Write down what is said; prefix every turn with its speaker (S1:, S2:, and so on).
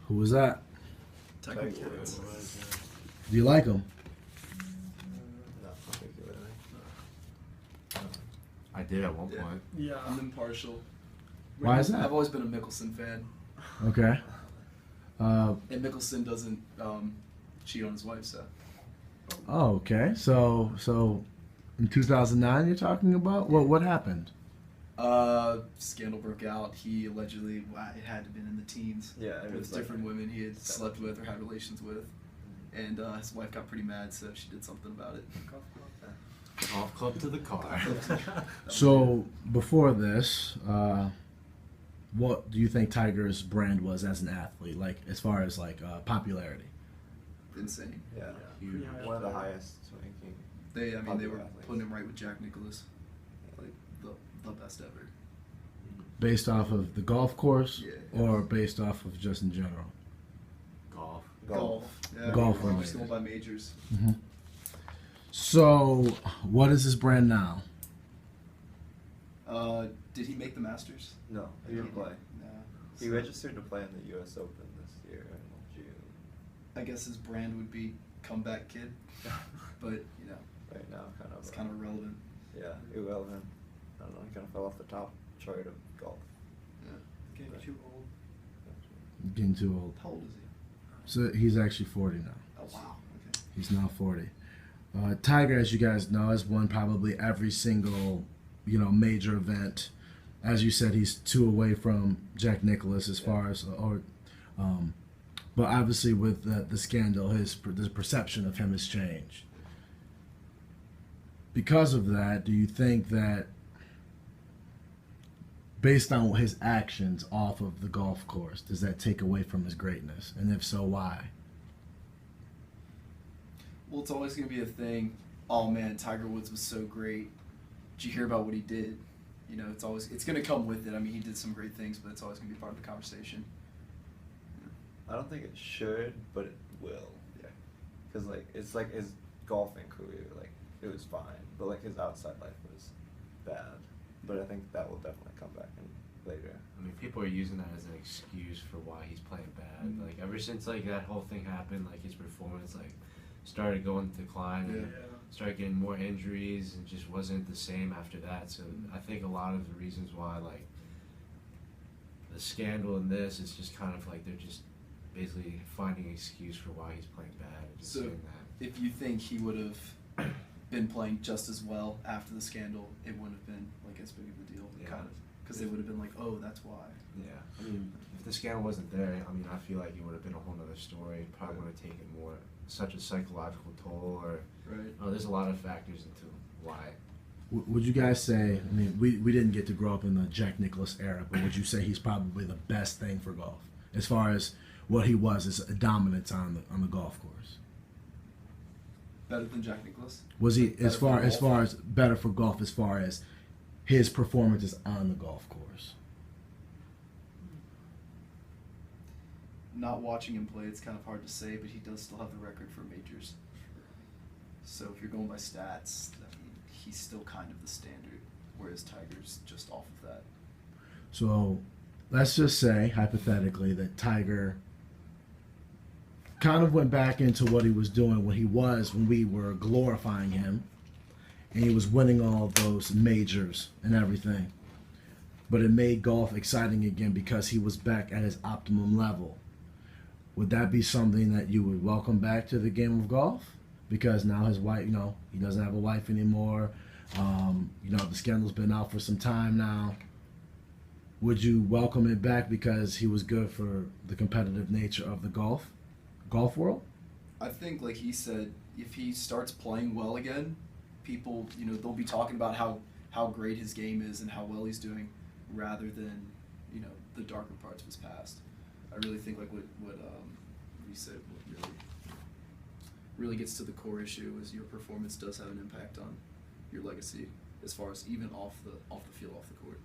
S1: Who was that?
S2: Tiger Woods.
S1: Do you like him?
S3: Not particularly.
S4: I did at one point.
S2: Yeah, I'm impartial.
S1: Why is that?
S2: I've always been a Mickelson fan,
S1: Okay.
S2: and Mickelson doesn't cheat on his wife, so.
S1: Oh, okay. So in 2009 you're talking about? What happened?
S2: Scandal broke out. He allegedly, it had to have been in the teens,
S3: Yeah, it
S2: with
S3: was
S2: different
S3: like
S2: women he had slept with or had relations with, and his wife got pretty mad, so she did something about it.
S4: Golf club to the car.
S1: So before this, what do you think Tiger's brand was as an athlete, like as far as like popularity?
S2: Insane.
S3: Yeah,
S4: Huge.
S3: one of the highest ranking.
S2: They were
S3: Popular athletes.
S2: putting him right with Jack Nicklaus, like the best ever.
S1: Based off of the golf course,
S2: Yeah.
S1: or based off of just in general?
S4: Golf.
S2: Golf. Yeah,
S1: Golf
S2: we're
S1: related.
S2: still by majors.
S1: So what is his brand now?
S2: Did he make the Masters?
S3: No, he didn't play.
S2: No.
S3: He registered to play in the U.S. Open this year in June.
S2: I guess his brand would be comeback kid, but
S3: Right now,
S2: it's kind of irrelevant.
S3: yeah, irrelevant. I don't know. He kind of fell off the top chart of golf.
S2: Getting
S3: Right.
S2: too old.
S1: Getting too old.
S2: How old is he?
S1: So he's actually 40 now.
S2: Oh wow. Okay.
S1: He's now 40. Tiger, as you guys know, has won probably every single, major event. As you said, he's 2 away from Jack Nicklaus as far as, but obviously with the scandal, the perception of him has changed. Because of that, do you think that, based on his actions off of the golf course, does that take away from his greatness? And if so, why?
S2: Well, it's always going to be a thing. Oh man, Tiger Woods was so great. Did you hear about what he did? It's going to come with it. I mean, he did some great things, but it's always going to be part of the conversation.
S3: I don't think it should, but it will. Yeah, because it's like his golfing career, it was fine, but his outside life was bad. But I think that will definitely come back in later.
S4: I mean, people are using that as an excuse for why he's playing bad.
S2: Mhm.
S4: Like ever since that whole thing happened, his performance started going to decline and started getting more injuries and just wasn't the same after that. So I think a lot of the reasons why the scandal in this is just kind of they're just basically finding an excuse for why he's playing bad and just
S2: So-
S4: saying that.
S2: If you think he would have been playing just as well after the scandal, it wouldn't have been as big of a deal,
S4: Yeah.
S2: kind of, because they would have been like, oh, that's why.
S4: Yeah, I mean, if the scandal wasn't there, I mean, I feel like it would have been a whole other story. It probably would have taken such a psychological toll, or
S2: Right.
S4: there's a lot of factors into why.
S1: Would you guys say, I mean, we didn't get to grow up in the Jack Nicklaus era, but would you say he's probably the best thing for golf as far as what he was as a dominance on the golf course?
S2: Better than Jack Nicklaus?
S1: Was he
S2: Better
S1: as
S2: for
S1: far
S2: golf?
S1: as better for golf as far as his performances on the golf course?
S2: Not watching him play, it's kind of hard to say, but he does still have the record for majors. So if you're going by stats, I mean, he's still kind of the standard, whereas Tiger's just off of that.
S1: So let's just say, hypothetically, that Tiger kind of went back into what he was doing when we were glorifying him, and he was winning all of those majors and everything. But it made golf exciting again because he was back at his optimum level. Would that be something that you would welcome back to the game of golf? Because now his wife, he doesn't have a wife anymore. The scandal's been out for some time now. Would you welcome it back because he was good for the competitive nature of the golf world?
S2: I think, like he said, if he starts playing well again, people, they'll be talking about how great his game is and how well he's doing, rather than, the darker parts of his past. I really think what you said, what really gets to the core issue is your performance does have an impact on your legacy, as far as even off the field, off the court.